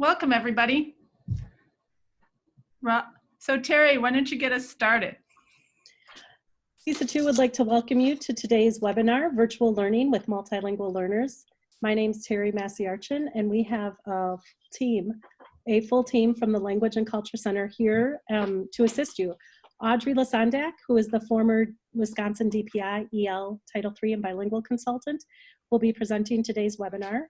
Welcome, everybody. So Terry, why don't you get us started? CESA 2 would like to welcome you to today's webinar, Virtual Learning with Multilingual Learners. My name is Terry Massey-Archin, and we have a full team from the Language and Culture Center here to assist you. Audrey Lesondak, who is the former Wisconsin DPI EL Title III and bilingual consultant, will be presenting today's webinar.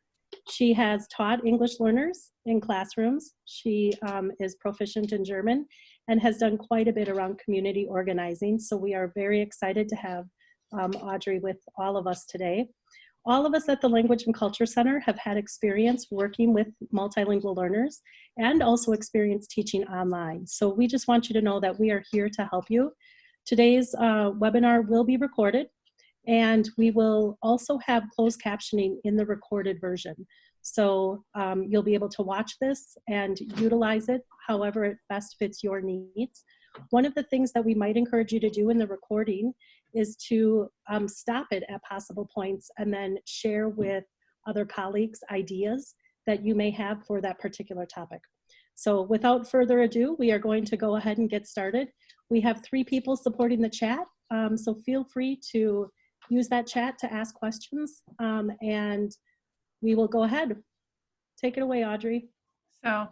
She has taught English learners in classrooms. She is proficient in German and has done quite a bit around community organizing. So we are very excited to have Audrey with all of us today. All of us at the Language and Culture Center have had experience working with multilingual learners and also experience teaching online. So we just want you to know that we are here to help you. Today's webinar will be recorded, and we will also have closed captioning in the recorded version. So you'll be able to watch this and utilize it however it best fits your needs. One of the things that we might encourage you to do in the recording is to stop it at possible points and then share with other colleagues ideas that you may have for that particular topic. So without further ado, we are going to go ahead and get started. We have 3 people supporting the chat, so feel free to use that chat to ask questions, and we will go ahead. Take it away, Audrey. So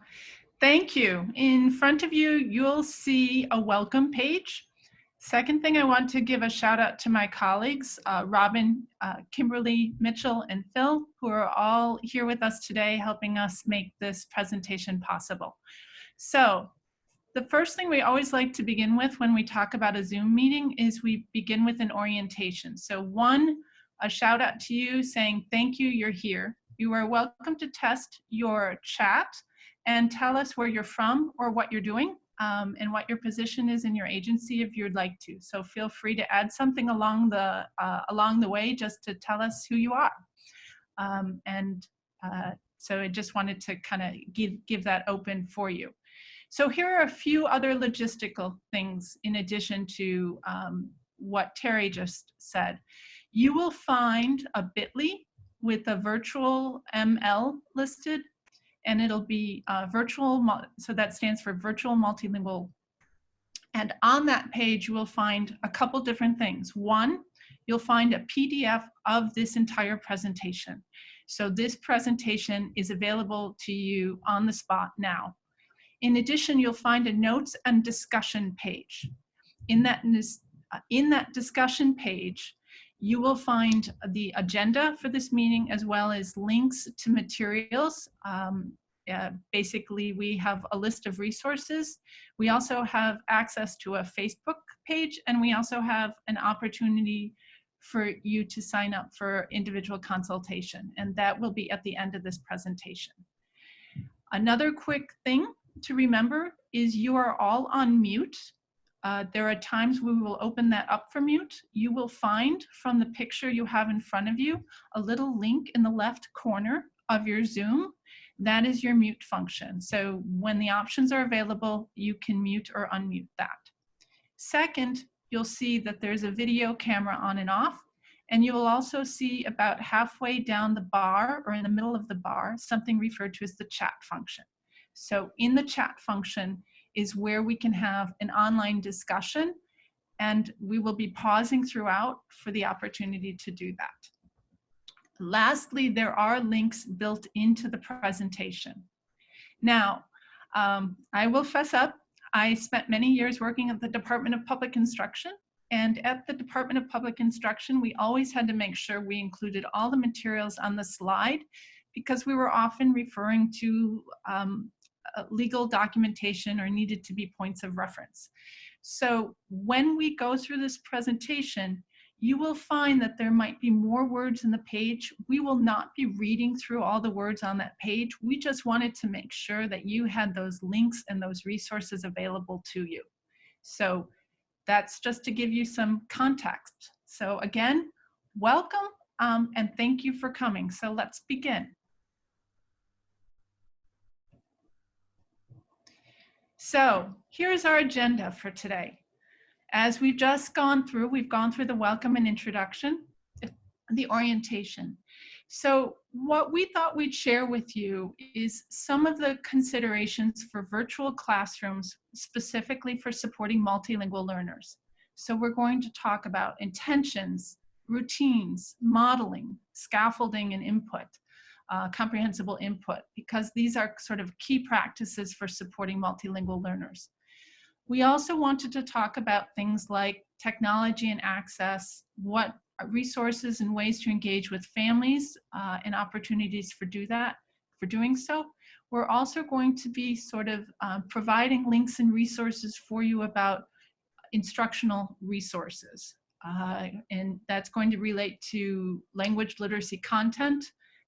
thank you. In front of you, you'll see a welcome page. Second thing, I want to give a shout out to my colleagues, Robin, Kimberly, Mitchell, and Phil, who are all here with us today helping us make this presentation possible. So the first thing we always like to begin with when we talk about a Zoom meeting is we begin with an orientation. So one, a shout out to you saying thank you, you're here. You are welcome to test your chat and tell us where you're from or what you're doing and what your position is in your agency if you'd like to. So feel free to add something along the way just to tell us who you are. So I just wanted to kind of give that open for you. So here are a few other logistical things in addition to what Terry just said. You will find a bit.ly with a virtual ML listed, and it'll be virtual, so that stands for Virtual Multilingual. And on that page, you will find a couple different things. One, you'll find a PDF of this entire presentation. So this presentation is available to you on the spot now. In addition, you'll find a notes and discussion page. In that discussion page, you will find the agenda for this meeting as well as links to materials. Basically, we have a list of resources. We also have access to a Facebook page, and we also have an opportunity for you to sign up for individual consultation, and that will be at the end of this presentation. Another quick thing to remember is you are all on mute. There are times we will open that up for mute. You will find from the picture you have in front of you a little link in the left corner of your Zoom. That is your mute function. So when the options are available, you can mute or unmute that. Second, you'll see that there's a video camera on and off, and you will also see about halfway down the bar or in the middle of the bar, something referred to as the chat function. So in the chat function is where we can have an online discussion, and we will be pausing throughout for the opportunity to do that. Lastly, there are links built into the presentation. Now, I will fess up, I spent many years working at the Department of Public Instruction, and at the Department of Public Instruction, we always had to make sure we included all the materials on the slide because we were often referring to legal documentation or needed to be points of reference. So when we go through this presentation, you will find that there might be more words in the page. We will not be reading through all the words on that page. We just wanted to make sure that you had those links and those resources available to you. So that's just to give you some context. So again, welcome and thank you for coming. So let's begin. So here's our agenda for today. As we've just gone through, we've gone through the welcome and introduction, the orientation. So what we thought we'd share with you is some of the considerations for virtual classrooms, specifically for supporting multilingual learners. So we're going to talk about intentions, routines, modeling, scaffolding, and input, comprehensible input, because these are sort of key practices for supporting multilingual learners. We also wanted to talk about things like technology and access, what resources and ways to engage with families and opportunities for doing so. We're also going to be sort of providing links and resources for you about instructional resources. And that's going to relate to language literacy content,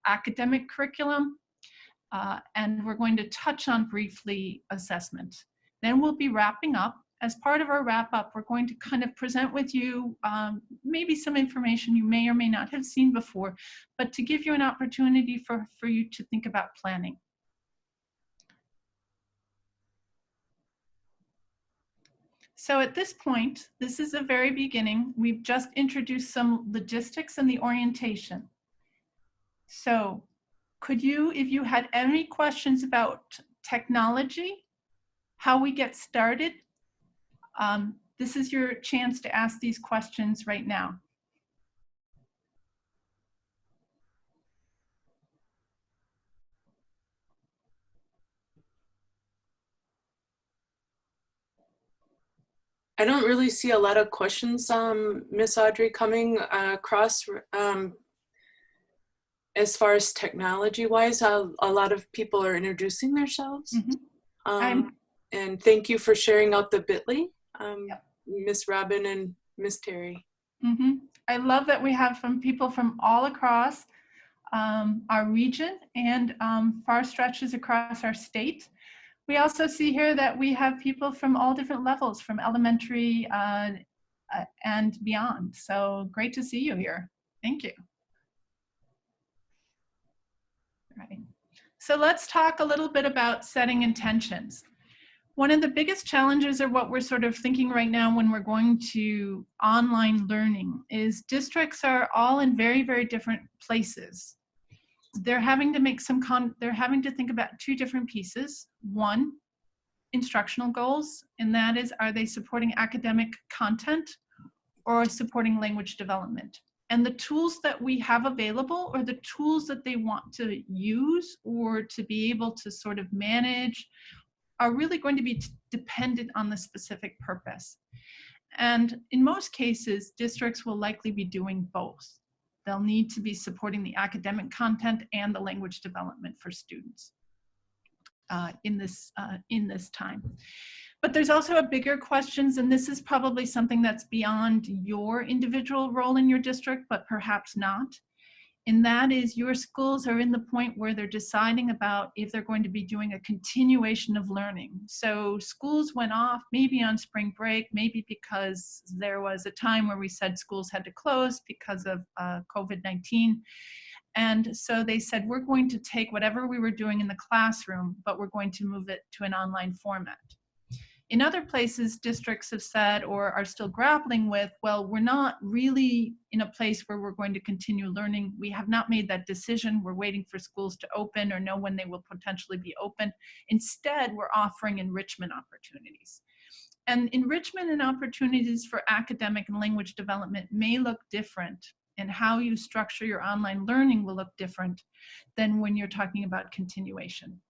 academic curriculum, and we're going to touch on briefly assessment. Then we'll be wrapping up. As part of our wrap up, we're going to kind of present with you maybe some information you may or may not have seen before, but to give you an opportunity for you to think about planning. So at this point, this is the very beginning. We've just introduced some logistics and the orientation. So could you, if you had any questions about technology, how we get started, this is your chance to ask these questions right now. I don't really see a lot of questions, Miss Audrey, coming across as far as technology-wise. A lot of people are introducing themselves. Mm-hmm. And thank you for sharing out the bit.ly, yep. Miss Robin and Miss Terry. Mm-hmm. I love that we have people from all across our region and far stretches across our state. We also see here that we have people from all different levels, from elementary and beyond. So great to see you here. Thank you. Right. So let's talk a little bit about setting intentions. One of the biggest challenges, or what we're sort of thinking right now when we're going to online learning, is districts are all in very, very different places. They're having to make they're having to think about two different pieces. One, instructional goals, and that is, are they supporting academic content or supporting language development? And the tools that we have available, or the tools that they want to use or to be able to sort of manage, are really going to be dependent on the specific purpose. And in most cases, districts will likely be doing both. They'll need to be supporting the academic content and the language development for students in this time. But there's also a bigger questions, and this is probably something that's beyond your individual role in your district, but perhaps not. And that is, your schools are in the point where they're deciding about if they're going to be doing a continuation of learning. So schools went off maybe on spring break, maybe because there was a time where we said schools had to close because of COVID-19. And so they said, we're going to take whatever we were doing in the classroom, but we're going to move it to an online format. In other places, districts have said, or are still grappling with, well, we're not really in a place where we're going to continue learning. We have not made that decision. We're waiting for schools to open or know when they will potentially be open. Instead, we're offering enrichment opportunities. And enrichment and opportunities for academic and language development may look different, and how you structure your online learning will look different than when you're talking about continuation.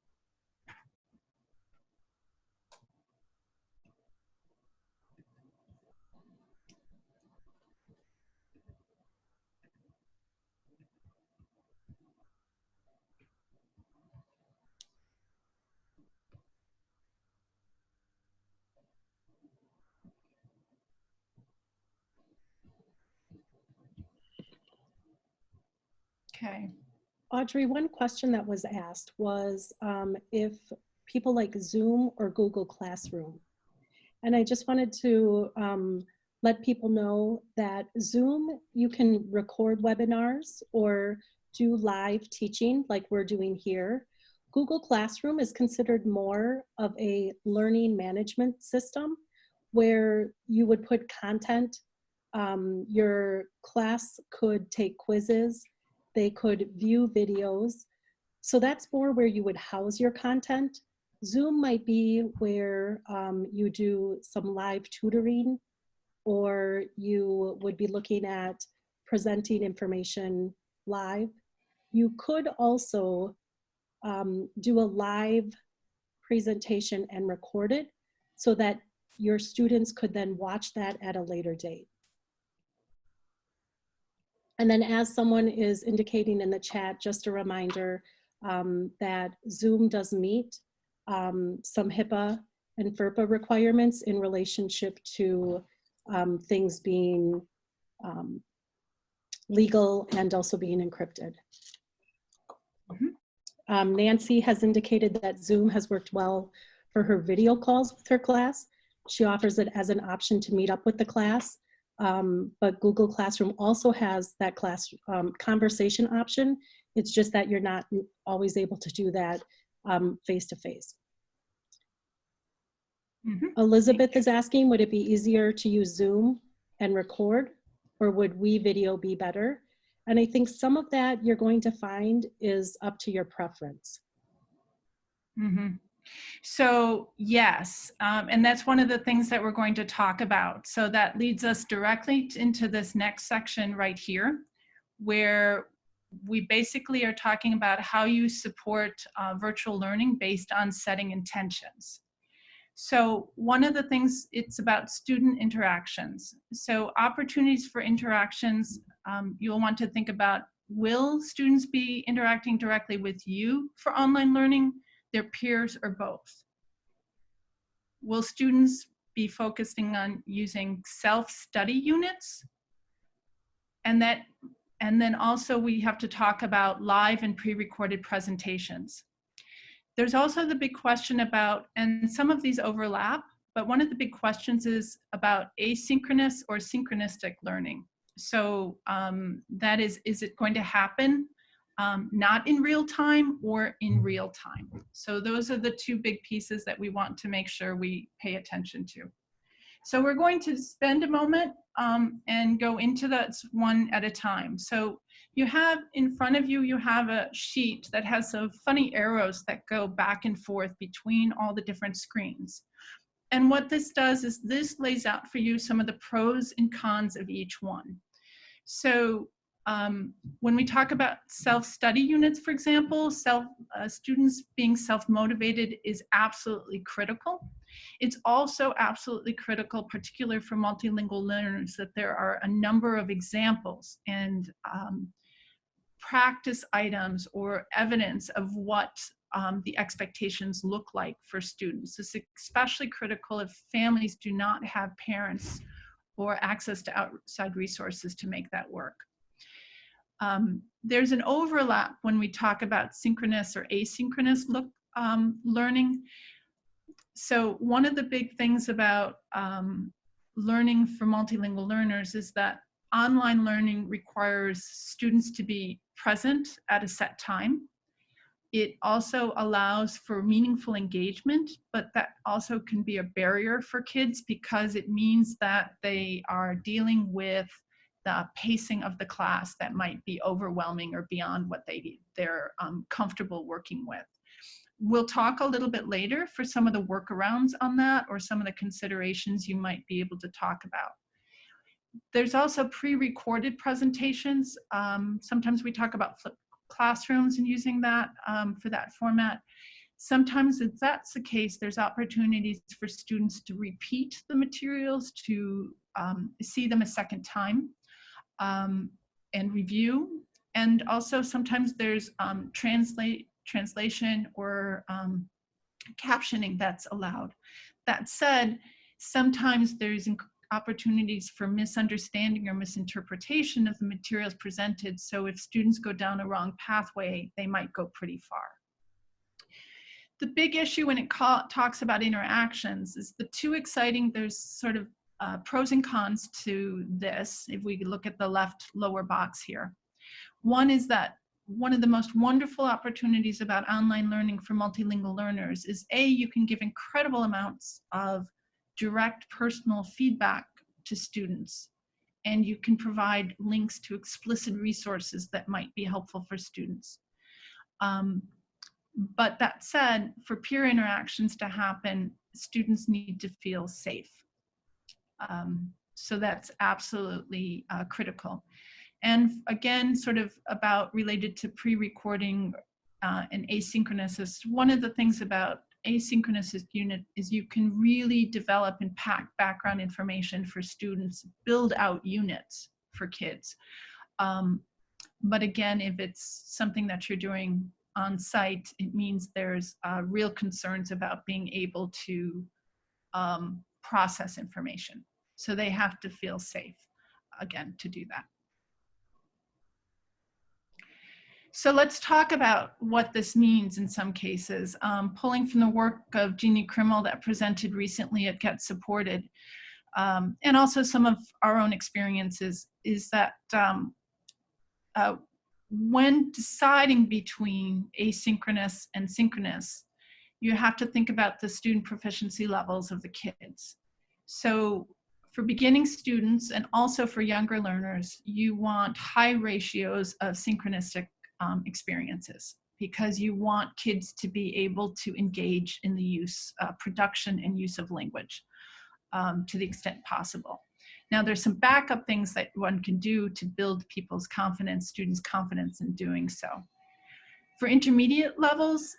Okay. Audrey, one question that was asked was if people like Zoom or Google Classroom. And I just wanted to let people know that Zoom, you can record webinars or do live teaching like we're doing here. Google Classroom is considered more of a learning management system where you would put content. Your class could take quizzes they could view videos. So that's more where you would house your content. Zoom might be where you do some live tutoring, or you would be looking at presenting information live. You could also do a live presentation and record it so that your students could then watch that at a later date. And then, as someone is indicating in the chat, just a reminder that Zoom does meet some HIPAA and FERPA requirements in relationship to things being legal and also being encrypted. Nancy has indicated that Zoom has worked well for her video calls with her class. She offers it as an option to meet up with the class, but Google Classroom also has that class conversation option. It's just that you're not always able to do that face-to-face. Elizabeth is asking, would it be easier to use Zoom and record, or would WeVideo be better? And I think some of that you're going to find is up to your preference. So yes, and that's one of the things that we're going to talk about. So that leads us directly into this next section right here, where we basically are talking about how you support virtual learning based on setting intentions. So one of the things, it's about student interactions. So opportunities for interactions, you'll want to think about, will students be interacting directly with you for online learning, their peers, or both? Will students be focusing on using self-study units? And then also we have to talk about live and pre-recorded presentations. There's also the big question about, and some of these overlap, but one of the big questions is about asynchronous or synchronistic learning. So that is it going to happen not in real time or in real time? So those are the two big pieces that we want to make sure we pay attention to. So we're going to spend a moment and go into that one at a time. So you have in front of you, you have a sheet that has some funny arrows that go back and forth between all the different screens. And what this does is this lays out for you some of the pros and cons of each one. So when we talk about self-study units, for example, students being self-motivated is absolutely critical. It's also absolutely critical, particularly for multilingual learners, that there are a number of examples and practice items or evidence of what the expectations look like for students. It's especially critical if families do not have parents or access to outside resources to make that work. There's an overlap when we talk about synchronous or asynchronous learning. So one of the big things about learning for multilingual learners is that online learning requires students to be present at a set time. It also allows for meaningful engagement, but that also can be a barrier for kids because it means that they are dealing with the pacing of the class that might be overwhelming or beyond what they're comfortable working with. We'll talk a little bit later for some of the workarounds on that or some of the considerations you might be able to talk about. There's also pre-recorded presentations. Sometimes we talk about flipped classrooms and using that for that format. Sometimes if that's the case, there's opportunities for students to repeat the materials, to see them a second time and review. And also sometimes there's translation or captioning that's allowed. That said, sometimes there's opportunities for misunderstanding or misinterpretation of the materials presented. So if students go down a wrong pathway, they might go pretty far. The big issue when it talks about interactions is the two exciting, there's sort of pros and cons to this, if we look at the left lower box here. One is that one of the most wonderful opportunities about online learning for multilingual learners is you can give incredible amounts of direct personal feedback to students. and you can provide links to explicit resources that might be helpful for students. But that said, for peer interactions to happen, students need to feel safe. So that's absolutely critical. And again, sort of about related to pre-recording and asynchronous, one of the things about asynchronous unit is you can really develop and pack background information for students, build out units for kids. But again, if it's something that you're doing on site, it means there's real concerns about being able to process information. So they have to feel safe, again, to do that. So let's talk about what this means in some cases. Pulling from the work of Jeannie Krimmel that presented recently at Get Supported, and also some of our own experiences, is that when deciding between asynchronous and synchronous, you have to think about the student proficiency levels of the kids. So for beginning students and also for younger learners, you want high ratios of synchronistic experiences, because you want kids to be able to engage in the use, production and use of language to the extent possible. Now, there's some backup things that one can do to build people's confidence, students' confidence in doing so. For intermediate levels,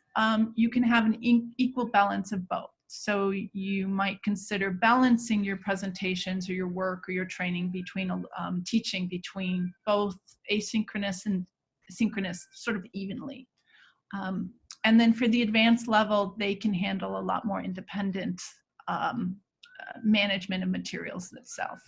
you can have an equal balance of both. So you might consider balancing your presentations or your work or your training between teaching between both asynchronous and synchronous sort of evenly. And then for the advanced level, they can handle a lot more independent management of materials itself.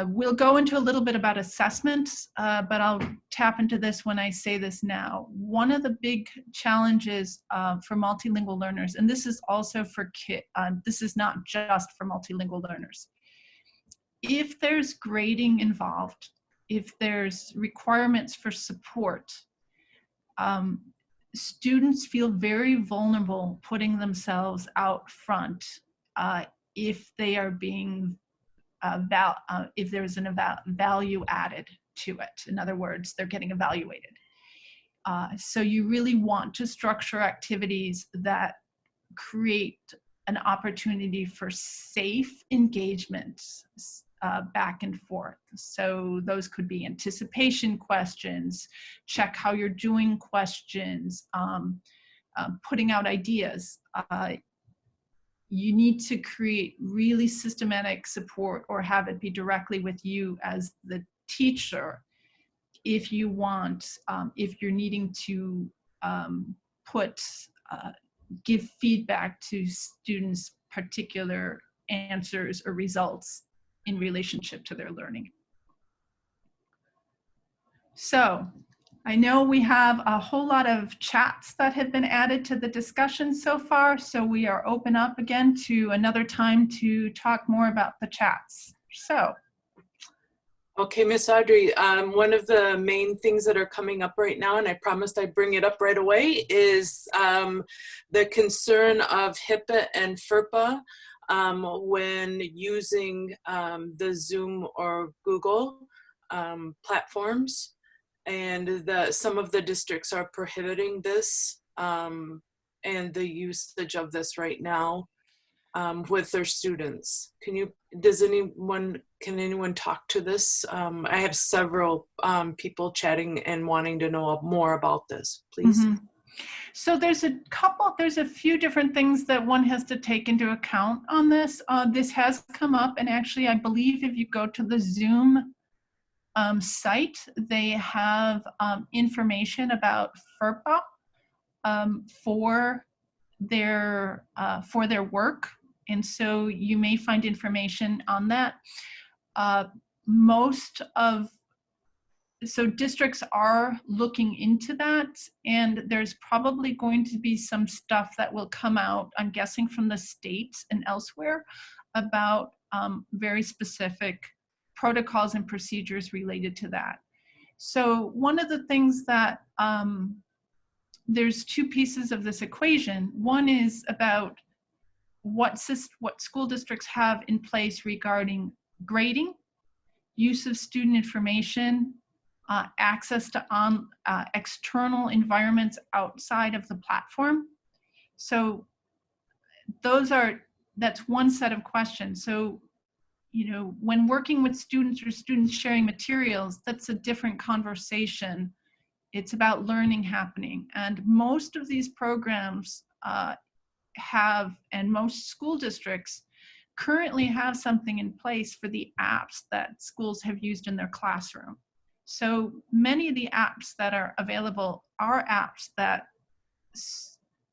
We'll go into a little bit about assessment, but I'll tap into this when I say this now. One of the big challenges for multilingual learners, and this is also for kids, this is not just for multilingual learners. If there's grading involved, if there's requirements for support, students feel very vulnerable putting themselves out front if they are being if there's an value added to it. In other words, they're getting evaluated. So you really want to structure activities that create an opportunity for safe engagement back and forth. So those could be anticipation questions, check how you're doing questions, putting out ideas. You need to create really systematic support or have it be directly with you as the teacher if you want, if you're needing to give feedback to students' particular answers or results in relationship to their learning. So I know we have a whole lot of chats that have been added to the discussion so far, so we are open up again to another time to talk more about the chats. So. Okay, Miss Audrey, one of the main things that are coming up right now, and I promised I'd bring it up right away, is the concern of HIPAA and FERPA when using the Zoom or Google platforms. And some of the districts are prohibiting this and the usage of this right now with their students. Can anyone talk to this? I have several people chatting and wanting to know more about this, please. Mm-hmm. So there's a few different things that one has to take into account on this. This has come up, and actually I believe if you go to the Zoom site, they have information about FERPA for their work, and so you may find information on that. So districts are looking into that, and there's probably going to be some stuff that will come out, I'm guessing, from the state and elsewhere about very specific protocols and procedures related to that. So one of the things that, there's two pieces of this equation. One is about what school districts have in place regarding grading use of student information, access to external environments outside of the platform. So that's one set of questions. So, you know, when working with students or students sharing materials, that's a different conversation. It's about learning happening. And most of these programs and most school districts currently have something in place for the apps that schools have used in their classroom. So many of the apps that are available are apps that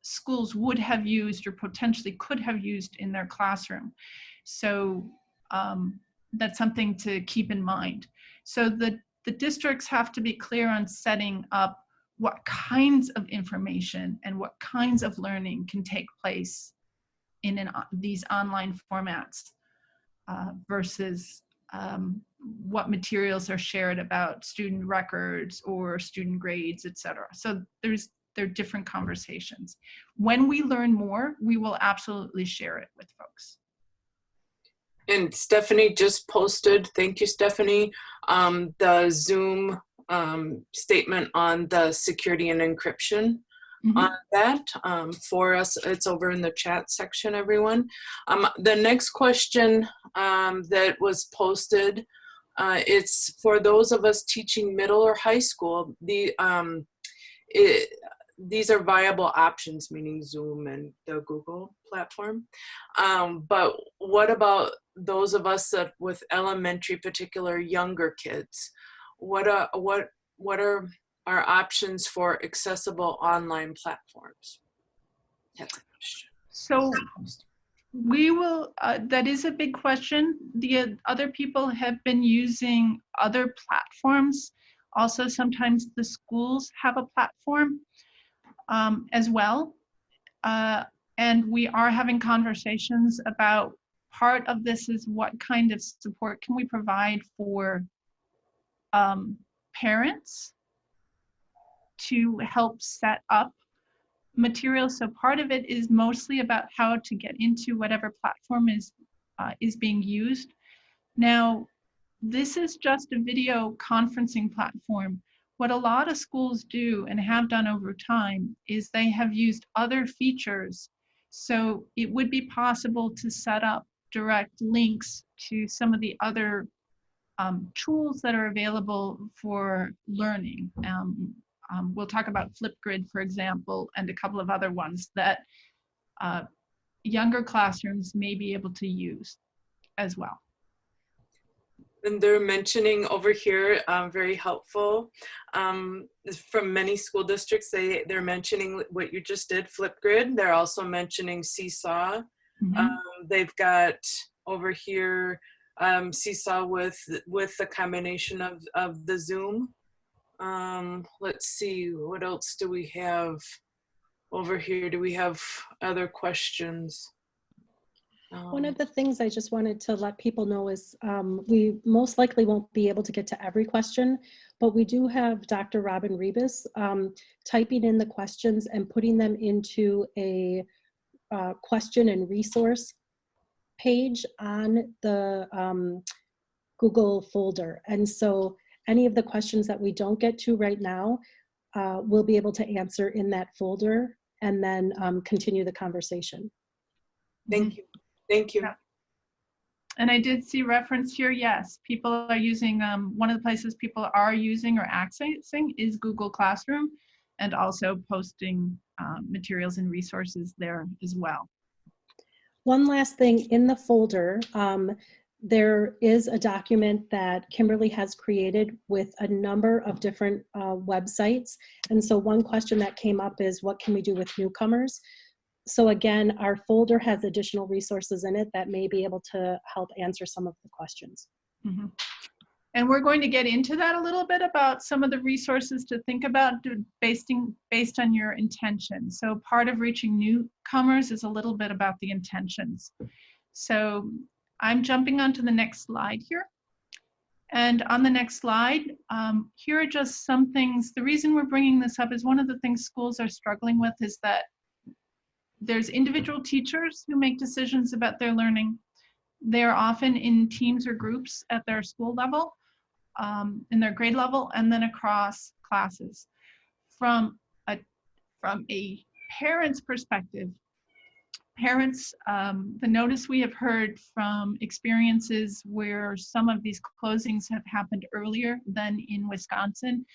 schools would have used or potentially could have used in their classroom. So that's something to keep in mind. So the districts have to be clear on setting up what kinds of information and what kinds of learning can take place in these online formats versus what materials are shared about student records or student grades, etc. So there are different conversations. When we learn more, we will absolutely share it with folks. And Stephanie just posted, thank you, Stephanie, the Zoom statement on the security and encryption on that for us. It's over in the chat section, everyone. The next question that was posted, it's for those of us teaching middle or high school. These are viable options, meaning Zoom and the Google platform. But what about those of us that with elementary, particular younger kids? What are our options for accessible online platforms? That's a question. So we will, that is a big question. The other people have been using other platforms. Also, sometimes the schools have a platform as well. And we are having conversations about part of this is what kind of support can we provide for parents to help set up materials. So part of it is mostly about how to get into whatever platform is being used. Now, this is just a video conferencing platform. What a lot of schools do and have done over time is they have used other features. So it would be possible to set up direct links to some of the other tools that are available for learning. We'll talk about Flipgrid, for example, and a couple of other ones that younger classrooms may be able to use as well. And they're mentioning over here, very helpful, from many school districts, they're mentioning what you just did, Flipgrid. They're also mentioning CESA. They've got over here CESA with the combination of the Zoom. Let's see, what else do we have over here? Do we have other questions? One of the things I just wanted to let people know is we most likely won't be able to get to every question, but we do have Dr. Robin Rebus typing in the questions and putting them into a question and resource page on the Google folder. And so any of the questions that we don't get to right now, we'll be able to answer in that folder and then continue the conversation. Thank you. Thank you. Yeah. And I did see reference here, yes, people are using, one of the places people are using or accessing is Google Classroom, and also posting materials and resources there as well. One last thing, in the folder, there is a document that Kimberly has created with a number of different websites. And so one question that came up is, what can we do with newcomers? So again, our folder has additional resources in it that may be able to help answer some of the questions. And we're going to get into that a little bit about some of the resources to think about based on your intention. So part of reaching newcomers is a little bit about the intentions. So I'm jumping onto the next slide here. And on the next slide, here are just some things. The reason we're bringing this up is one of the things schools are struggling with is that there's individual teachers who make decisions about their learning. They're often in teams or groups at their school level, in their grade level, and then across classes. From a parent's perspective, parents, the notice we have heard from experiences where some of these closings have happened earlier than in Wisconsin,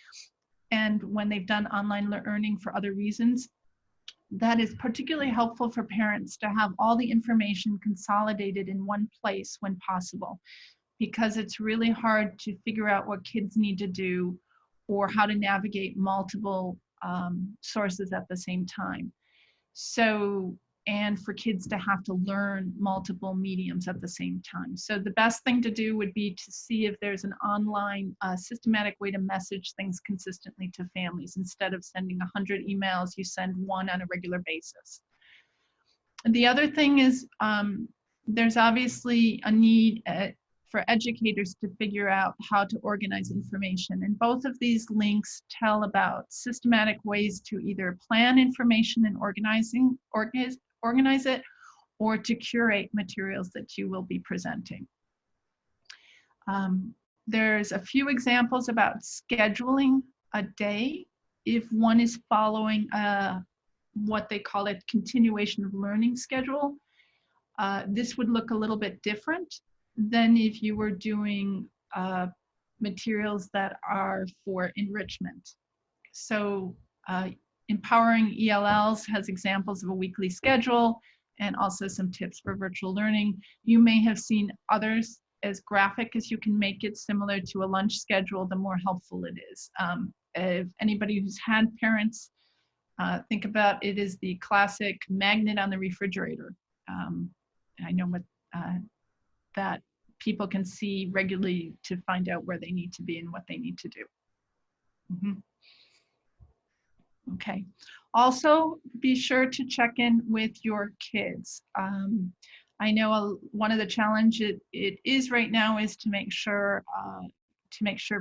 and when they've done online learning for other reasons, that is particularly helpful for parents to have all the information consolidated in one place when possible, because it's really hard to figure out what kids need to do or how to navigate multiple sources at the same time. So, and for kids to have to learn multiple mediums at the same time. So the best thing to do would be to see if there's an online systematic way to message things consistently to families. Instead of sending 100 emails, you send one on a regular basis. And the other thing is there's obviously a need for educators to figure out how to organize information. And both of these links tell about systematic ways to either plan information and organize it, or to curate materials that you will be presenting. There's a few examples about scheduling a day if one is following what they call a continuation of learning schedule. This would look a little bit different than if you were doing materials that are for enrichment. So Empowering ELLs has examples of a weekly schedule and also some tips for virtual learning. You may have seen others. As graphic as you can make it, similar to a lunch schedule, the more helpful it is. If anybody who's had parents, think about it as the classic magnet on the refrigerator. I know what that people can see regularly to find out where they need to be and what they need to do. Okay. Also, be sure to check in with your kids. I know one of the challenges it is right now is to make sure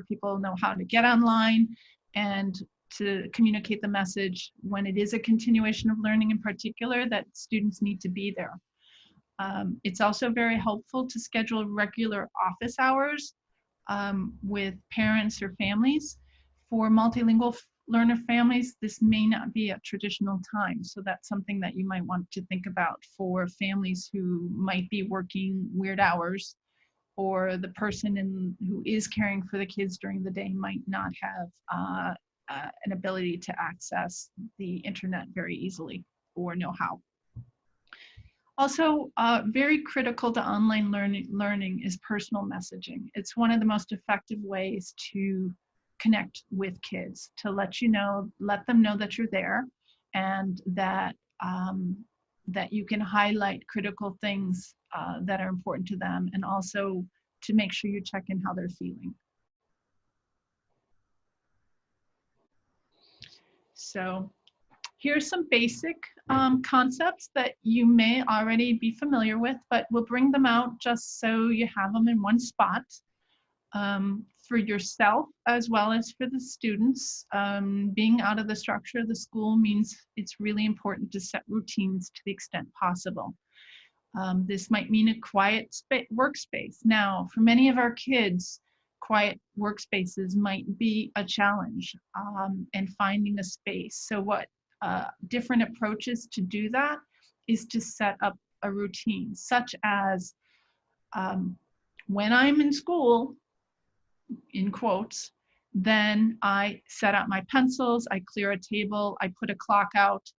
people know how to get online and to communicate the message when it is a continuation of learning, in particular, that students need to be there. It's also very helpful to schedule regular office hours with parents or families. For multilingual learner families, this may not be a traditional time, so that's something that you might want to think about for families who might be working weird hours, or the person who is caring for the kids during the day might not have an ability to access the internet very easily or know how. Also, very critical to online learning is personal messaging. It's one of the most effective ways to connect with kids, to let them know that you're there, and that that you can highlight critical things that are important to them, and also to make sure you check in how they're feeling. So here's some basic concepts that you may already be familiar with, but we'll bring them out just so you have them in one spot. For yourself as well as for the students, being out of the structure of the school means it's really important to set routines to the extent possible. This might mean a quiet workspace. Now, for many of our kids, quiet workspaces might be a challenge, and finding a space. So what different approaches to do that is to set up a routine, such as when I'm in school, in quotes, then I set out my pencils, I clear a table, I put a clock out,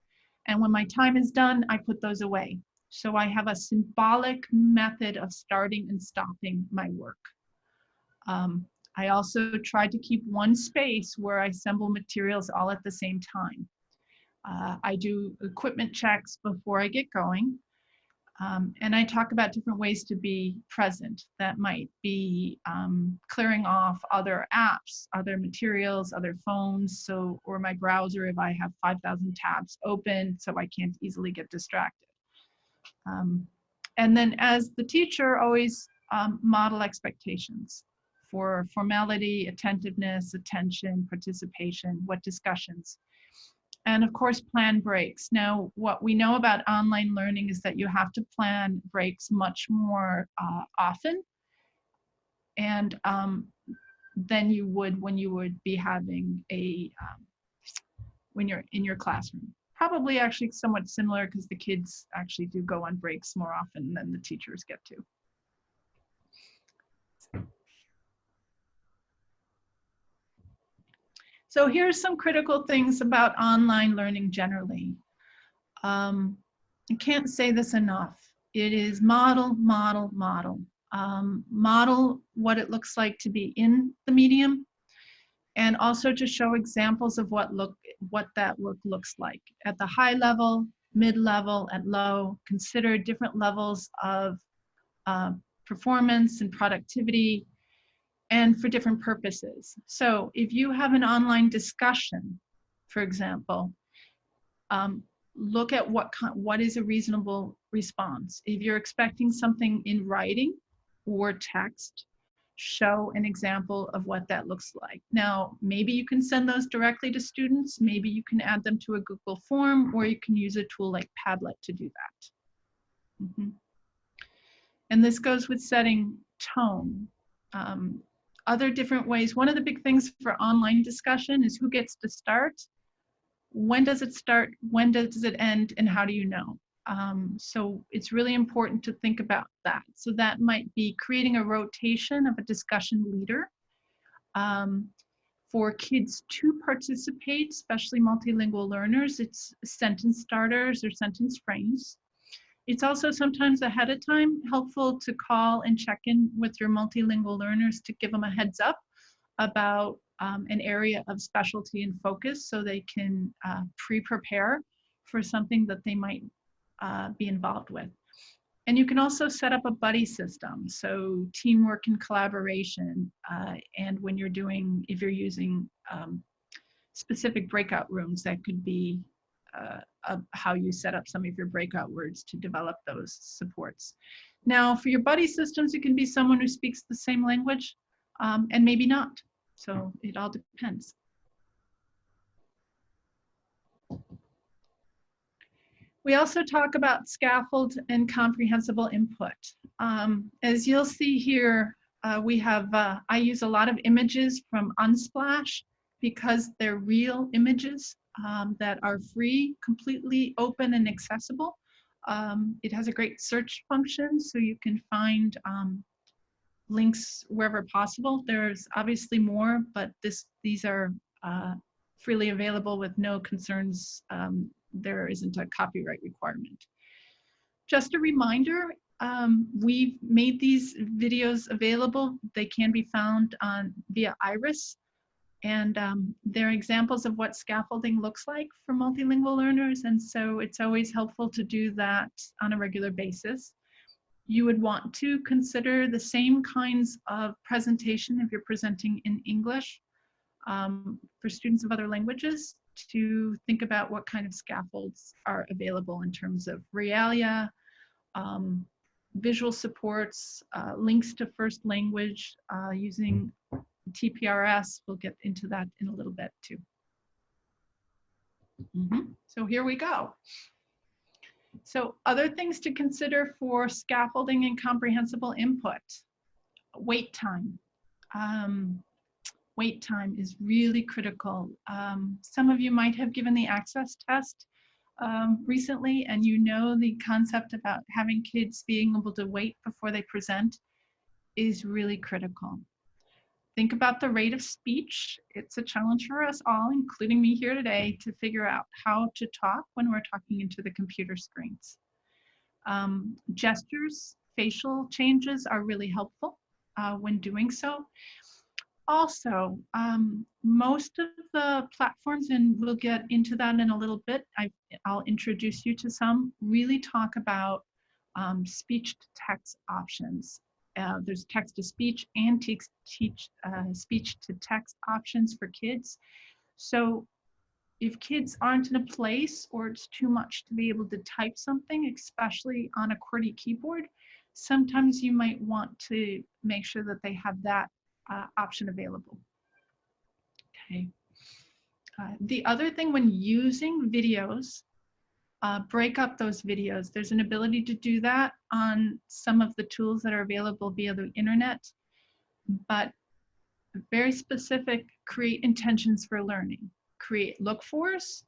and when my time is done, I put those away. So I have a symbolic method of starting and stopping my work. I also try to keep one space where I assemble materials all at the same time. I do equipment checks before I get going. And I talk about different ways to be present. That might be clearing off other apps, other materials, other phones, or my browser if I have 5,000 tabs open, so I can't easily get distracted. And then as the teacher, always model expectations for formality, attentiveness, attention, participation, what discussions. And of course, plan breaks. Now, what we know about online learning is that you have to plan breaks much more often and than you would when you would be having a, when you're in your classroom. Probably actually somewhat similar because the kids actually do go on breaks more often than the teachers get to. So here's some critical things about online learning generally. I can't say this enough. It is model, model, model. Model what it looks like to be in the medium, and also to show examples of what that work looks like at the high level, mid-level, at low. Consider different levels of performance and productivity, and for different purposes. So if you have an online discussion, for example, look at what is a reasonable response. If you're expecting something in writing or text, show an example of what that looks like. Now, maybe you can send those directly to students, maybe you can add them to a Google form, or you can use a tool like Padlet to do that. And this goes with setting tone. Other different ways, one of the big things for online discussion is who gets to start, when does it start, when does it end, and how do you know? So it's really important to think about that. So that might be creating a rotation of a discussion leader for kids to participate, especially multilingual learners. It's sentence starters or sentence frames. It's also sometimes ahead of time helpful to call and check in with your multilingual learners to give them a heads up about an area of specialty and focus so they can pre-prepare for something that they might be involved with. And you can also set up a buddy system, so teamwork and collaboration, and when you're doing, if you're using specific breakout rooms, that could be how you set up some of your breakout words to develop those supports. Now, for your buddy systems, it can be someone who speaks the same language and maybe not. So it all depends. We also talk about scaffold and comprehensible input. As you'll see here, we have, I use a lot of images from Unsplash because they're real images that are free, completely open and accessible. It has a great search function, so you can find links wherever possible. There's obviously more, but these are freely available with no concerns. There isn't a copyright requirement. Just a reminder, we've made these videos available. They can be found via Iris, and they're examples of what scaffolding looks like for multilingual learners, and so it's always helpful to do that on a regular basis. You would want to consider the same kinds of presentation if you're presenting in English for students of other languages, to think about what kind of scaffolds are available in terms of realia, visual supports, links to first language using TPRS. We'll get into that in a little bit too. So here we go. So other things to consider for scaffolding and comprehensible input. Wait time. Wait time is really critical. Some of you might have given the access test recently, and you know the concept about having kids being able to wait before they present is really critical. Think about the rate of speech. It's a challenge for us all, including me here today, to figure out how to talk when we're talking into the computer screens. Gestures, facial changes are really helpful when doing so. Also, most of the platforms, and we'll get into that in a little bit, I'll introduce you to some, really talk about speech-to-text options. There's text-to-speech and speech-to-text options for kids. So if kids aren't in a place or it's too much to be able to type something, especially on a QWERTY keyboard, sometimes you might want to make sure that they have that option available. Okay. The other thing, when using videos, break up those videos. There's an ability to do that on some of the tools that are available via the internet, but very specific, create intentions for learning. Create look-fors,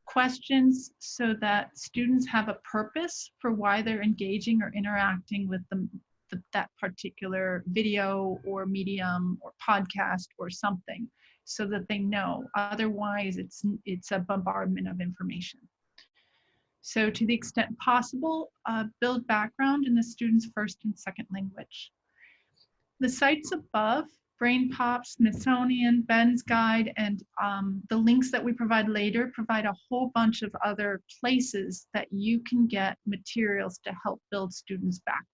questions, so that students have a purpose for why they're engaging or interacting with that particular video or medium or podcast or something, so that they know. Otherwise, it's a bombardment of information. So to the extent possible, build background in the student's first and second language. The sites above, BrainPop, Smithsonian, Ben's Guide, and the links that we provide later provide a whole bunch of other places that you can get materials to help build students' background.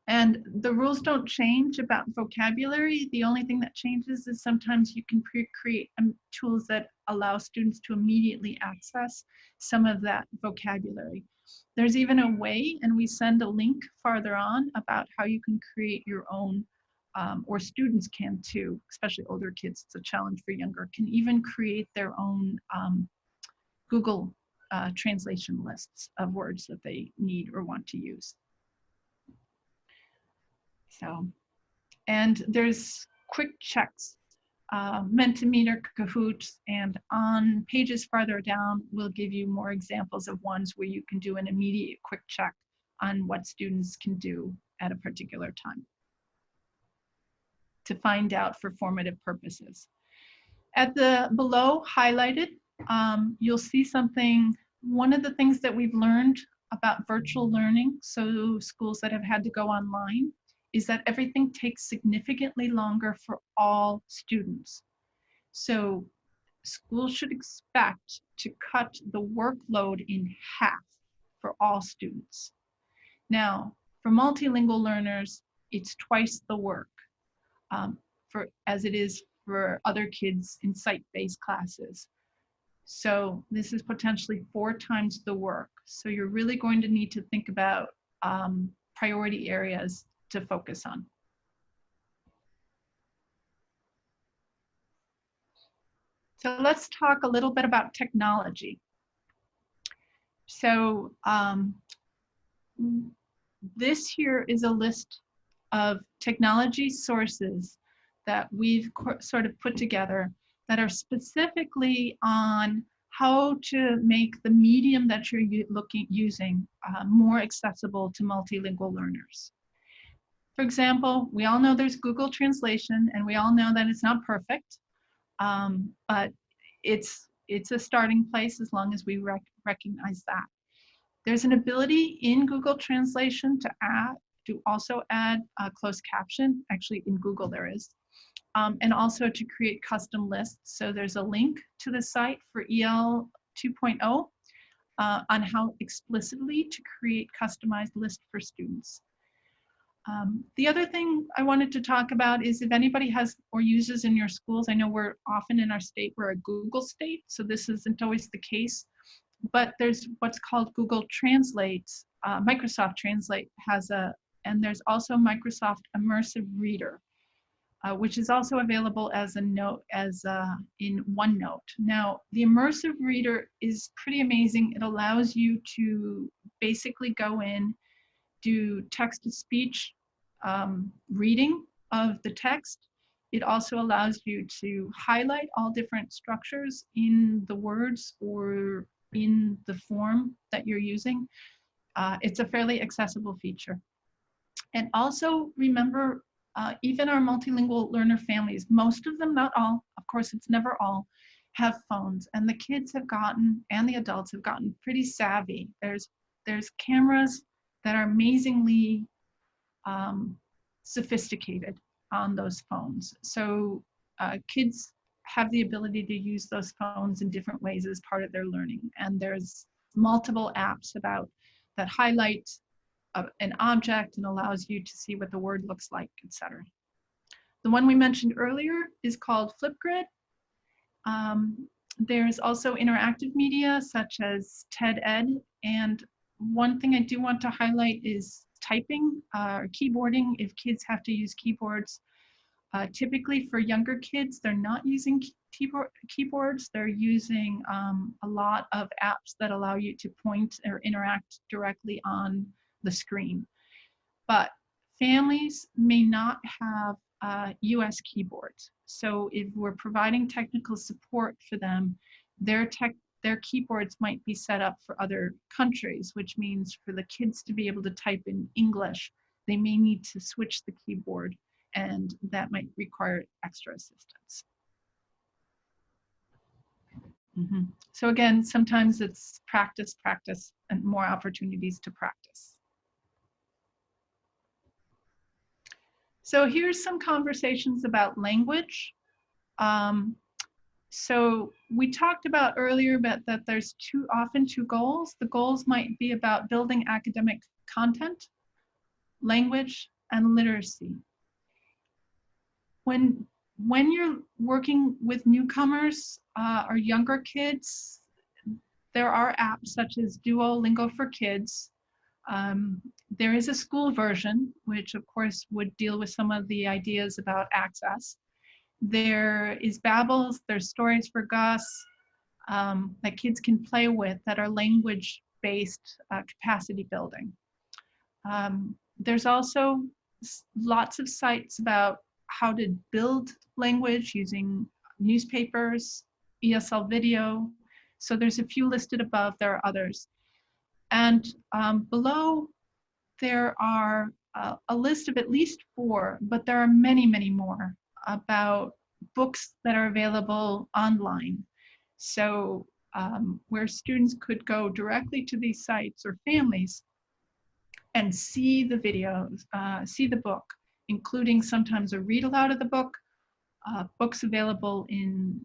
And the rules don't change about vocabulary. The only thing that changes is sometimes you can create tools that allow students to immediately access some of that vocabulary. There's even a way, and we send a link farther on, about how you can create your own, or students can too, especially older kids. It's a challenge for younger, can even create their own Google translation lists of words that they need or want to use. So, and there's quick checks, Mentimeter, Kahoot, and on pages farther down, we'll give you more examples of ones where you can do an immediate quick check on what students can do at a particular time to find out for formative purposes. At the below highlighted, you'll see something. One of the things that we've learned about virtual learning, so schools that have had to go online, is that everything takes significantly longer for all students. So schools should expect to cut the workload in half for all students. Now, for multilingual learners, it's twice the work as it is for other kids in site-based classes. So this is potentially 4 times the work. So you're really going to need to think about priority areas to focus on. So let's talk a little bit about technology. So this here is a list of technology sources that we've sort of put together that are specifically on how to make the medium that you're using more accessible to multilingual learners. For example, we all know there's Google Translation, and we all know that it's not perfect, but it's a starting place as long as we recognize that. There's an ability in Google Translation to also add a closed caption. Actually, in Google there is, and also to create custom lists. So there's a link to the site for EL 2.0 on how explicitly to create customized lists for students. The other thing I wanted to talk about is if anybody has or uses in your schools, I know we're often in our state, we're a Google state, so this isn't always the case, but there's what's called Google Translate. Microsoft Translate has and there's also Microsoft Immersive Reader, which is also available as a note, in OneNote. Now, the Immersive Reader is pretty amazing. It allows you to basically go in, do text-to-speech reading of the text. It also allows you to highlight all different structures in the words or in the form that you're using. It's a fairly accessible feature. And also remember, even our multilingual learner families, most of them, not all, of course it's never all, have phones, and the kids have gotten, and the adults have gotten pretty savvy. There's cameras that are amazingly sophisticated on those phones. So kids have the ability to use those phones in different ways as part of their learning. And there's multiple apps that highlight an object and allows you to see what the word looks like, etc. The one we mentioned earlier is called Flipgrid. There's also interactive media such as TED Ed, and one thing I do want to highlight is typing or keyboarding if kids have to use keyboards. Typically for younger kids, they're not using keyboards. They're using a lot of apps that allow you to point or interact directly on the screen. But families may not have US keyboards. So if we're providing technical support for them, their keyboards might be set up for other countries, which means for the kids to be able to type in English, they may need to switch the keyboard, and that might require extra assistance. So again, sometimes it's practice, practice, and more opportunities to practice. So here's some conversations about language. So we talked about earlier that there's often two goals. The goals might be about building academic content, language, and literacy. When you're working with newcomers or younger kids, there are apps such as Duolingo for Kids. There is a school version, which of course would deal with some of the ideas about access. There is Babbel, there's Stories for Gus that kids can play with that are language-based capacity building. There's also lots of sites about how to build language using newspapers, ESL video. So there's a few listed above, there are others. And below, there are a list of at least 4, but there are many, many more about books that are available online. So where students could go directly to these sites, or families, and see the videos, see the book, including sometimes a read aloud of the book, books available in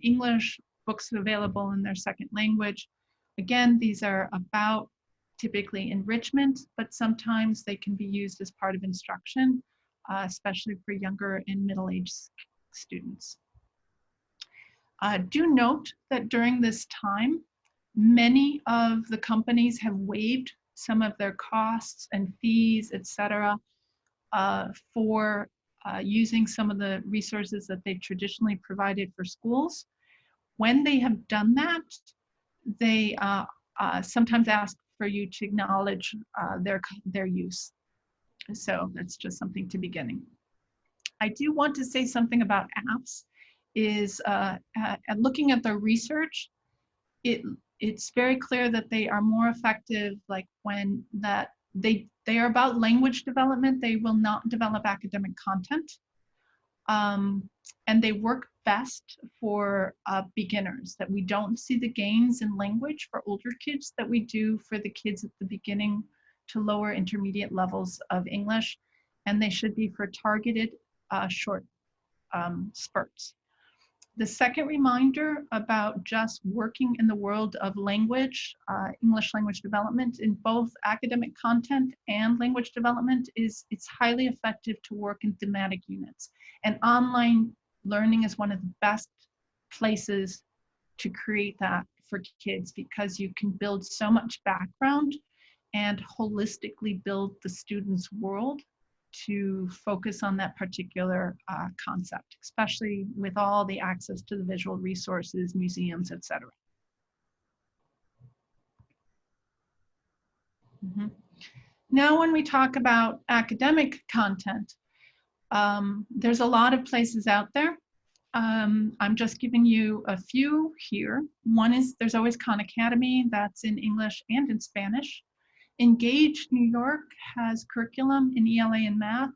English, books available in their second language. Again, these are about typically enrichment, but sometimes they can be used as part of instruction, especially for younger and middle-aged students. Do note that during this time, many of the companies have waived some of their costs and fees, etc., for using some of the resources that they've traditionally provided for schools. When they have done that, they sometimes ask for you to acknowledge their use. So that's just something to beginning. I do want to say something about apps. Is looking at the research, it's very clear that they are more effective like when they are about language development. They will not develop academic content, and they work best for beginners. That we don't see the gains in language for older kids that we do for the kids at the beginning to lower intermediate levels of English, and they should be for targeted short spurts. The second reminder about just working in the world of language, English language development in both academic content and language development is it's highly effective to work in thematic units. And online learning is one of the best places to create that for kids because you can build so much background and holistically build the student's world to focus on that particular concept, especially with all the access to the visual resources, museums, etc. Now, when we talk about academic content, there's a lot of places out there. I'm just giving you a few here. One is there's always Khan Academy, that's in English and in Spanish. Engage New York has curriculum in ELA and math,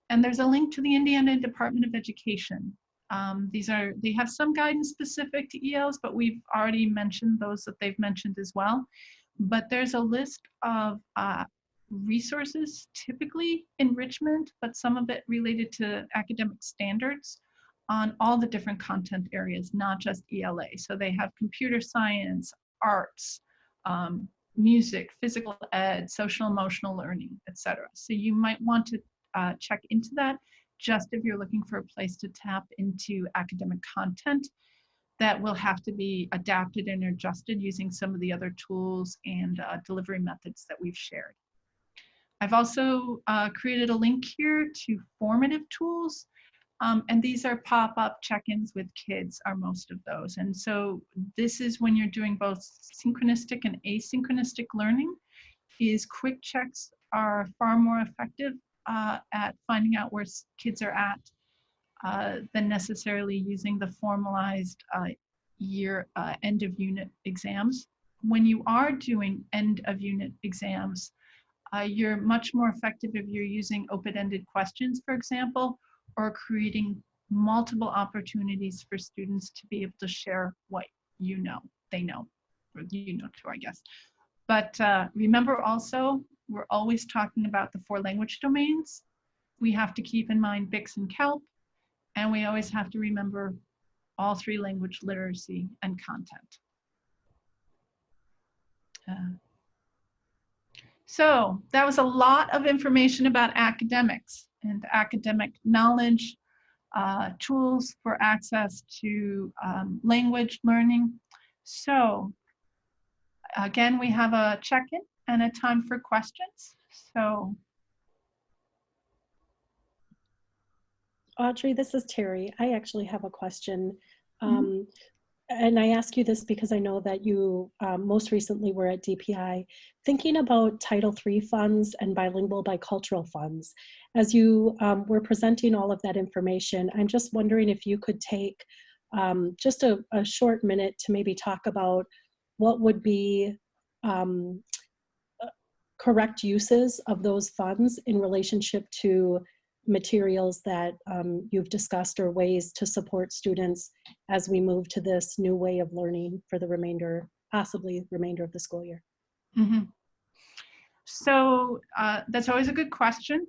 and there's a link to the Indiana Department of Education. They have some guidance specific to ELs, but we've already mentioned those that they've mentioned as well. But there's a list of resources, typically enrichment, but some of it related to academic standards on all the different content areas, not just ELA. So they have computer science, arts, music, physical ed, social emotional learning, etc. So you might want to check into that just if you're looking for a place to tap into academic content that will have to be adapted and adjusted using some of the other tools and delivery methods that we've shared. I've also created a link here to formative tools. And these are pop-up check-ins with kids are most of those. And so this is when you're doing both synchronistic and asynchronistic learning, is quick checks are far more effective at finding out where kids are at than necessarily using the formalized year end of unit exams. When you are doing end of unit exams, you're much more effective if you're using open-ended questions, for example, or creating multiple opportunities for students to be able to share what you know, they know, or you know too, I guess. But remember also, we're always talking about the 4 language domains. We have to keep in mind BICS and KELP, and we always have to remember all 3 language literacy and content. So that was a lot of information about academics and academic knowledge, tools for access to language learning. So again, we have a check-in and a time for questions. So Audrey, this is Terry. I actually have a question. And I ask you this because I know that you most recently were at DPI. Thinking about Title III funds and bilingual bicultural funds, as you were presenting all of that information, I'm just wondering if you could take just a short minute to maybe talk about what would be correct uses of those funds in relationship to materials that you've discussed, or ways to support students as we move to this new way of learning for the remainder, possibly remainder of the school year. So that's always a good question.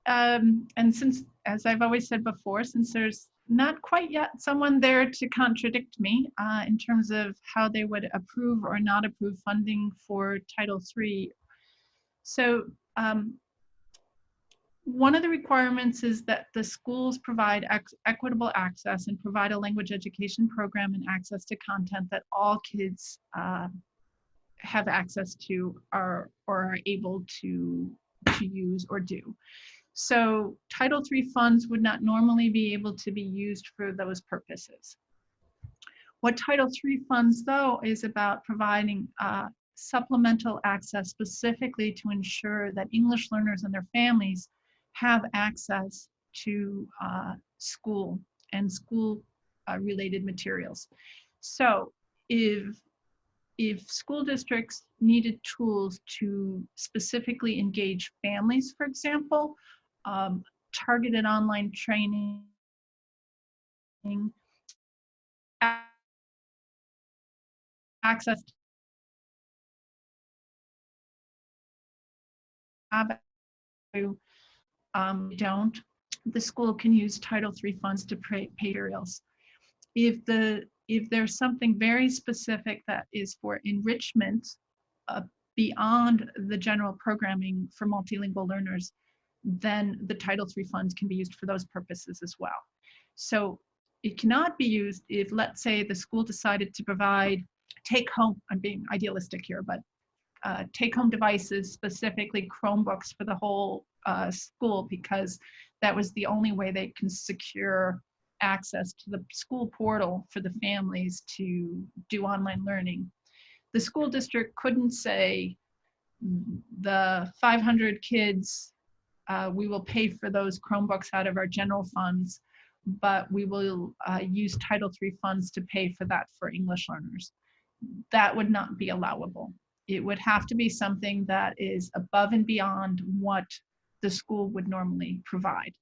And since, as I've always said before, since there's not quite yet someone there to contradict me in terms of how they would approve or not approve funding for Title III. So one of the requirements is that the schools provide equitable access and provide a language education program and access to content that all kids have access to or are able to use or do. So Title III funds would not normally be able to be used for those purposes. What Title III funds, though, is about providing supplemental access specifically to ensure that English learners and their families have access to school and school related materials. So if school districts needed tools to specifically engage families, for example, targeted online training, access to don't, the school can use Title III funds to pay materials. If there's something very specific that is for enrichment beyond the general programming for multilingual learners, then the Title III funds can be used for those purposes as well. So it cannot be used if, let's say, the school decided to provide take-home, I'm being idealistic here, but take-home devices, specifically Chromebooks for the whole school, because that was the only way they can secure access to the school portal for the families to do online learning. The school district couldn't say the 500 kids, we will pay for those Chromebooks out of our general funds, but we will use Title III funds to pay for that for English learners. That would not be allowable. It would have to be something that is above and beyond what the school would normally provide.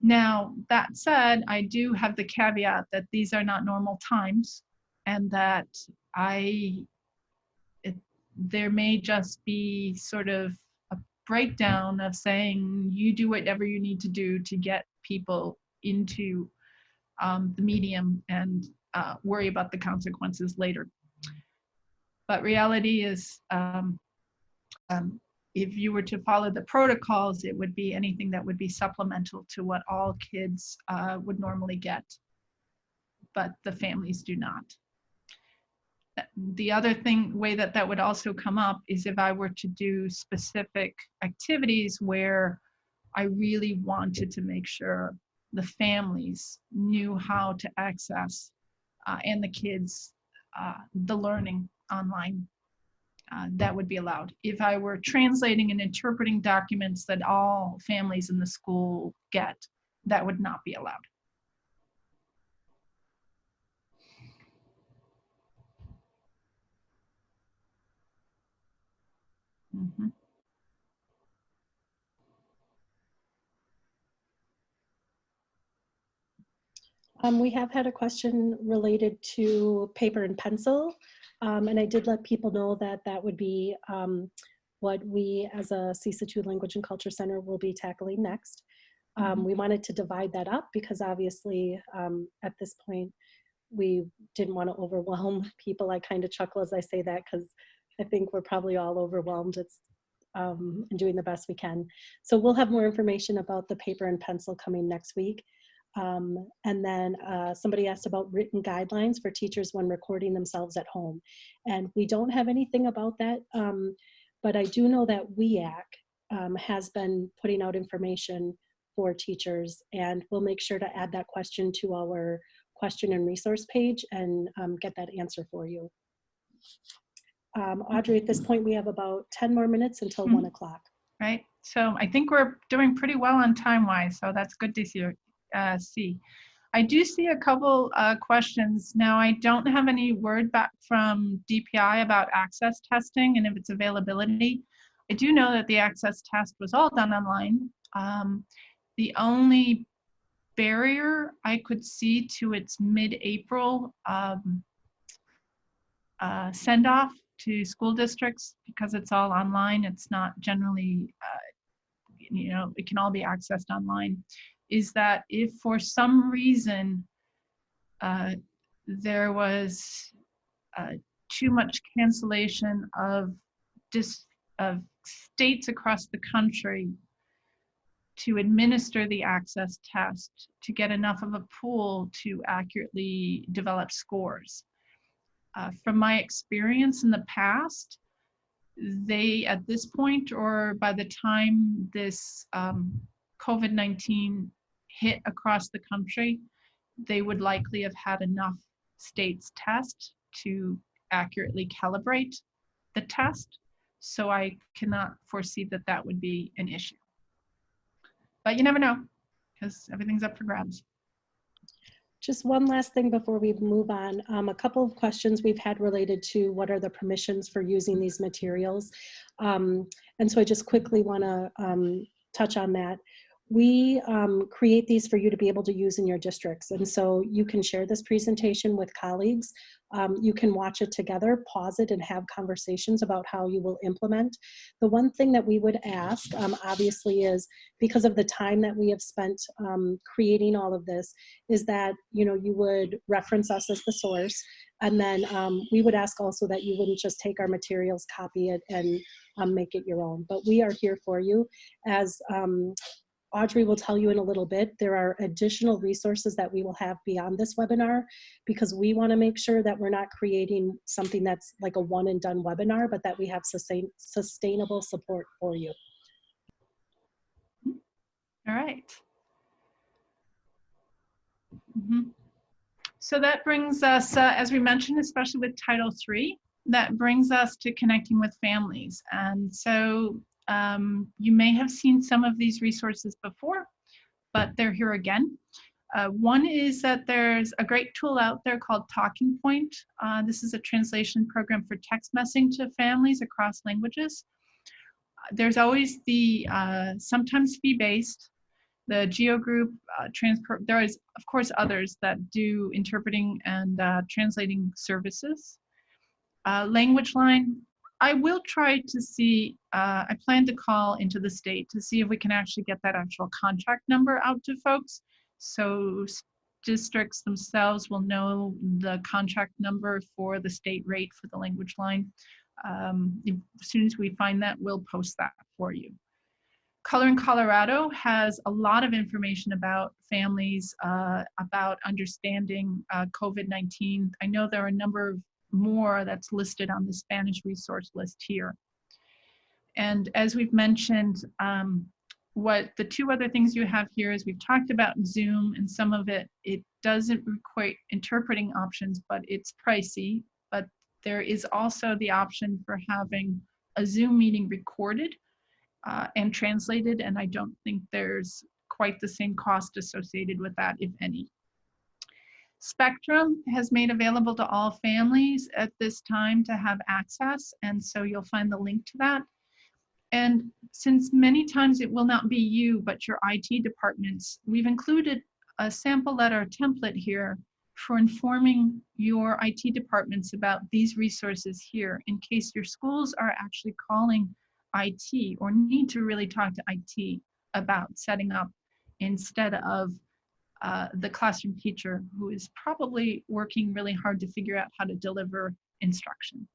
Now, that said, I do have the caveat that these are not normal times, and that there may just be sort of a breakdown of saying, you do whatever you need to do to get people into the medium and worry about the consequences later. But reality is, if you were to follow the protocols, it would be anything that would be supplemental to what all kids would normally get, but the families do not. The other way that would also come up is if I were to do specific activities where I really wanted to make sure the families knew how to access and the kids the learning online, that would be allowed. If I were translating and interpreting documents that all families in the school get, that would not be allowed. Mm-hmm. We have had a question related to paper and pencil, and I did let people know that that would be what we as a CESA 2 Language and Culture Center will be tackling next. We wanted to divide that up because obviously at this point we didn't want to overwhelm people. I kind of chuckle as I say that because I think we're probably all overwhelmed. It's and doing the best we can. So we'll have more information about the paper and pencil coming next week. And then somebody asked about written guidelines for teachers when recording themselves at home. And we don't have anything about that, but I do know that WEAC has been putting out information for teachers, and we'll make sure to add that question to our question and resource page and get that answer for you. Audrey, at this point, we have about 10 more minutes until 1 o'clock. Right, so I think we're doing pretty well on time-wise, so that's good to see. I do see a couple questions. Now, I don't have any word back from DPI about access testing and if it's availability. I do know that the access test was all done online. The only barrier I could see to its mid-April send-off to school districts, because it's all online, it's not generally, it can all be accessed online, is that if for some reason there was too much cancellation of states across the country to administer the access test to get enough of a pool to accurately develop scores. From my experience in the past, they, at this point, or by the time this COVID-19 hit across the country, they would likely have had enough states test to accurately calibrate the test. So I cannot foresee that that would be an issue. But you never know, because everything's up for grabs. Just one last thing before we move on. A couple of questions we've had related to what are the permissions for using these materials. And so I just quickly want to touch on that. We create these for you to be able to use in your districts. And so you can share this presentation with colleagues. You can watch it together, pause it, and have conversations about how you will implement. The one thing that we would ask, obviously, is because of the time that we have spent creating all of this, is that you would reference us as the source. And then we would ask also that you wouldn't just take our materials, copy it, and make it your own. But we are here for you. As Audrey will tell you in a little bit, there are additional resources that we will have beyond this webinar, because we want to make sure that we're not creating something that's like a one and done webinar, but that we have sustainable support for you. All right. So that brings us, as we mentioned, especially with Title III, that brings us to connecting with families. And so you may have seen some of these resources before, but they're here again. One is that there's a great tool out there called Talking Point. This is a translation program for text messaging to families across languages. There's always the sometimes fee-based, the Geo Group, there is, of course, others that do interpreting and translating services. Language Line, I will try to see, I plan to call into the state to see if we can actually get that actual contract number out to folks. So districts themselves will know the contract number for the state rate for the Language Line. As soon as we find that, we'll post that for you. Color in Colorado has a lot of information about families, about understanding COVID-19. I know there are a number of more that's listed on the Spanish resource list here. And as we've mentioned, what the two other things you have here is we've talked about Zoom, and some of it doesn't require interpreting options, but it's pricey. But there is also the option for having a Zoom meeting recorded and translated, and I don't think there's quite the same cost associated with that, if any. Spectrum has made available to all families at this time to have access, and so you'll find the link to that. And since many times it will not be you, but your IT departments, we've included a sample letter template here for informing your IT departments about these resources here in case your schools are actually calling IT or need to really talk to IT about setting up instead of the classroom teacher who is probably working really hard to figure out how to deliver instruction.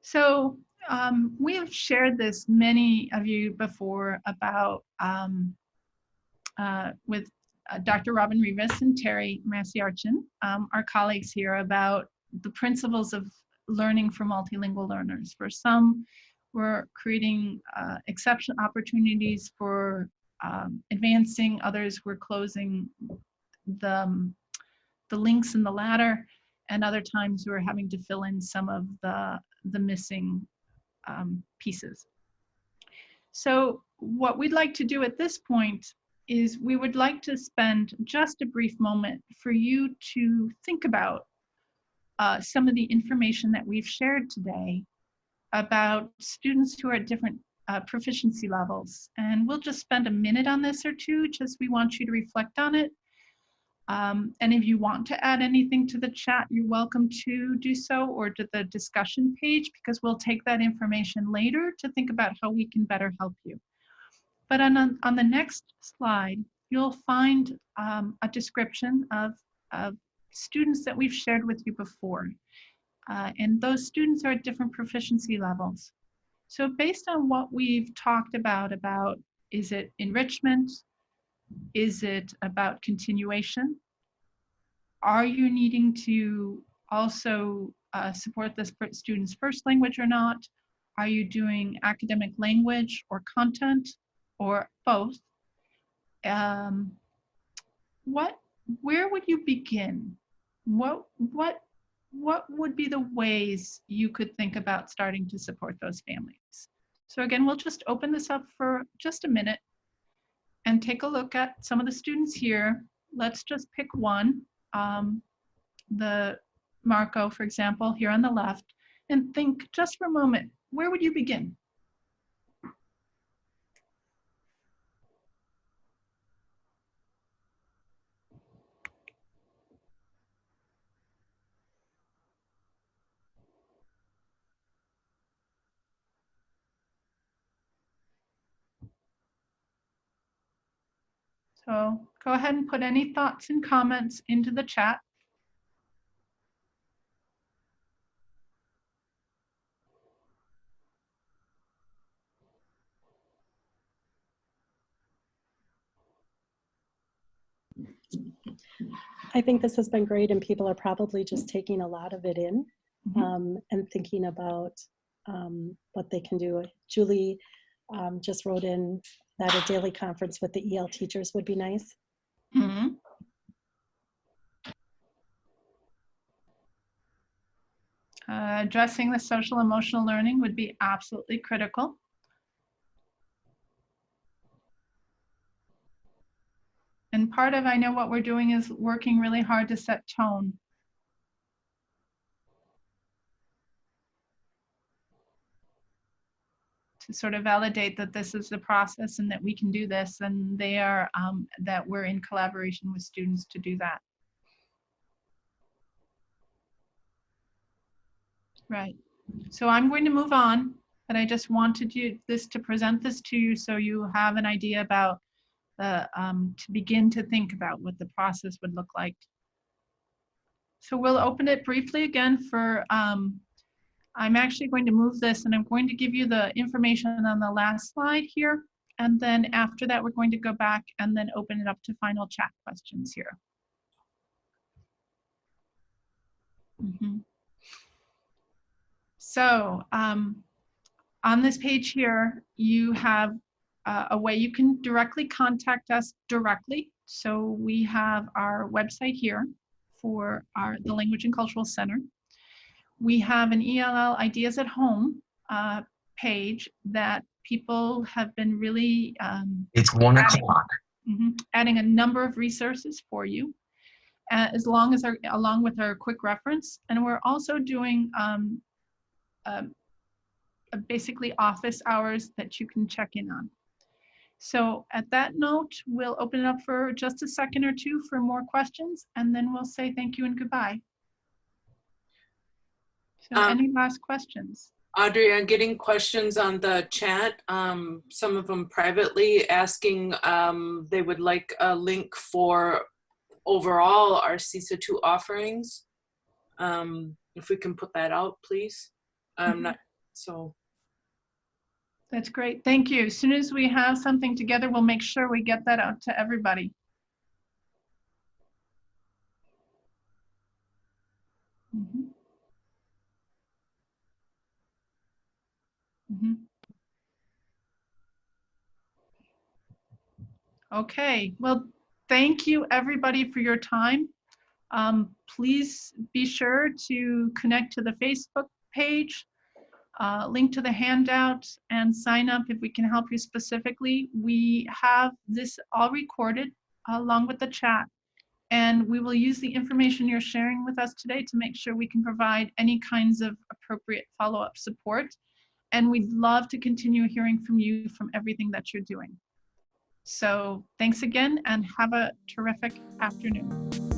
So we have shared this, many of you before, about with Dr. Robin Rivas and Terry Massey-Archin, our colleagues here, about the principles of learning for multilingual learners. For some, we're creating exception opportunities for advancing. Others, we're closing the links in the ladder, and other times we're having to fill in some of the missing pieces. So what we'd like to do at this point is we would like to spend just a brief moment for you to think about some of the information that we've shared today about students who are at different proficiency levels. And we'll just spend a minute on this or two, just we want you to reflect on it. And if you want to add anything to the chat, you're welcome to do so, or to the discussion page, because we'll take that information later to think about how we can better help you. But on the next slide, you'll find a description of students that we've shared with you before. And those students are at different proficiency levels. So based on what we've talked about is it enrichment? Is it about continuation? Are you needing to also support this student's first language or not? Are you doing academic language or content, or both? Where would you begin? What would be the ways you could think about starting to support those families? So again, we'll just open this up for just a minute and take a look at some of the students here. Let's just pick one, the Marco, for example, here on the left, and think just for a moment, where would you begin? So go ahead and put any thoughts and comments into the chat. I think this has been great, and people are probably just taking a lot of it in, and thinking about what they can do. Julie just wrote in that a daily conference with the EL teachers would be nice. Addressing the social emotional learning would be absolutely critical. And part of, I know what we're doing is working really hard to set tone. To sort of validate that this is the process and that we can do this, and they are, that we're in collaboration with students to do that. Right. So I'm going to move on, but I just wanted to present this to you so you have an idea about to begin to think about what the process would look like. So we'll open it briefly again for, I'm actually going to move this, and I'm going to give you the information on the last slide here. And then after that, we're going to go back and then open it up to final chat questions here. So On this page here, you have a way you can directly contact us directly. So we have our website here for the Language and Cultural Center. We have an ELL Ideas at Home page that people have been really it's 1 o'clock. Adding a number of resources for you, along with our quick reference. And we're also doing basically office hours that you can check in on. So at that note, we'll open it up for just a second or two for more questions, and then we'll say thank you and goodbye. So any last questions? Audrey, I'm getting questions on the chat, some of them privately asking they would like a link for overall our CESA 2 offerings. If we can put that out, please. That's great. Thank you. As soon as we have something together, we'll make sure we get that out to everybody. Okay, well, thank you everybody for your time. Please be sure to connect to the Facebook page, link to the handout, and sign up if we can help you specifically. We have this all recorded along with the chat, and we will use the information you're sharing with us today to make sure we can provide any kinds of appropriate follow-up support. And we'd love to continue hearing from you from everything that you're doing. So thanks again, and have a terrific afternoon.